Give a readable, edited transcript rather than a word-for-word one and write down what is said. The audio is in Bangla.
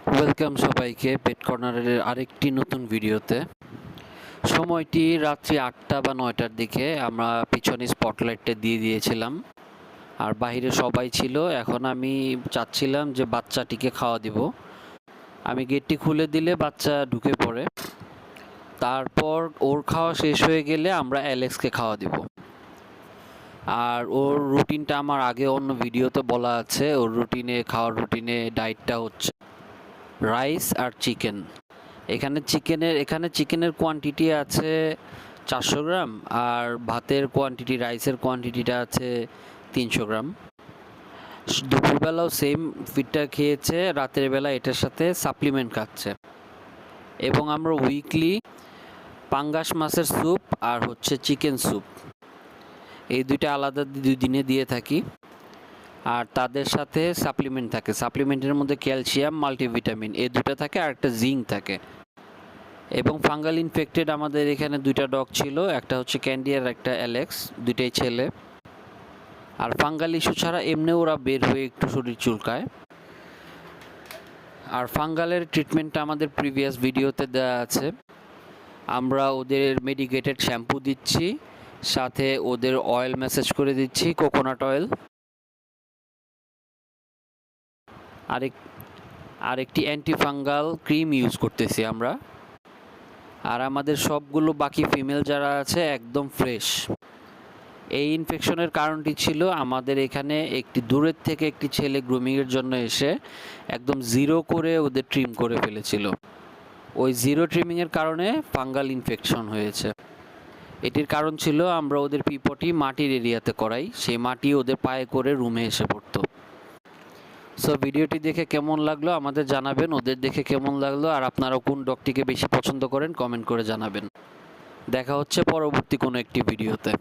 ওয়েলকাম সবাইকে পেট কর্নারের আরেকটি নতুন ভিডিওতে। সময়টি রাত্রি 8টা বা 9টার দিকে। আমরা পিছনে স্পটলাইটটা দিয়ে দিয়েছিলাম আর বাইরে সবাই ছিল। এখন আমি চাচ্ছিলাম যে বাচ্চাটিকে খাওয়া দিব। আমি গেটটি খুলে দিলে বাচ্চা ঢুকে পড়ে। তারপর ওর খাওয়া শেষ হয়ে গেলে আমরা অ্যালেক্সকে খাওয়া দিব। আর ওর রুটিনটা আমার আগে অন্য ভিডিওতে বলা আছে। ওর খাওয়ার রুটিনে ডায়েটটা হচ্ছে রাইস আর চিকেন। এখানে চিকেনের কোয়ান্টিটি আছে 400 গ্রাম আর রাইসের কোয়ান্টিটিটা আছে 300 গ্রাম। দুপুরবেলাও সেম ফিডটা খেয়েছে, রাতের বেলা এটার সাথে সাপ্লিমেন্ট খাচ্ছে। এবং আমরা উইকলি পাঙ্গাস মাছের স্যুপ আর চিকেন স্যুপ, এই দুইটা আলাদা 2 দিনে দিয়ে থাকি। আর তাদের সাথে সাপ্লিমেন্ট থাকে। সাপ্লিমেন্টের মধ্যে ক্যালসিয়াম, মাল্টিভিটামিন এই দুটো থাকে, আর একটা জিঙ্ক থাকে। এবং ফাঙ্গাল ইনফেক্টেড আমাদের এখানে 2টা ডগ ছিল, একটা ক্যান্ডি আর একটা অ্যালেক্স, দুইটাই ছেলে। আর ফাঙ্গাল ইস্যু ছাড়া এমনি ওরা বের হয়ে একটু শরীর চুলকায়। আর ফাঙ্গালের ট্রিটমেন্টটা আমাদের প্রিভিয়াস ভিডিওতে দেওয়া আছে। আমরা ওদের মেডিকেটেড শ্যাম্পু দিচ্ছি, সাথে ওদের অয়েল ম্যাসাজ করে দিচ্ছি, কোকোনাট অয়েল। আরেকটি অ্যান্টিফাঙ্গাল ক্রিম ইউজ করতেছি আমরা। আর আমাদের সবগুলো বাকি ফিমেল যারা আছে একদম ফ্রেশ। এই ইনফেকশনের কারণটি ছিল আমাদের এখানে দূরের থেকে একটি ছেলে গ্রুমিংয়ের জন্য এসে একদম জিরো করে ওদের ট্রিম করে ফেলেছিল। ওই জিরো ট্রিমিংয়ের কারণে ফাঙ্গাল ইনফেকশন হয়েছে। এটির কারণ ছিল আমরা ওদের পিপটি মাটির এরিয়াতে করাই, সেই মাটি ওদের পায়ে করে রুমে এসে পড়তো। সো ভিডিওটি দেখে কেমন লাগলো আমাদের জানাবেন, ওদের দেখে কেমন লাগলো, আর আপনারা কোন ডগটিকে বেশি পছন্দ করেন কমেন্ট করে জানাবেন। দেখা হচ্ছে পরবর্তী কোনো একটি ভিডিওতে।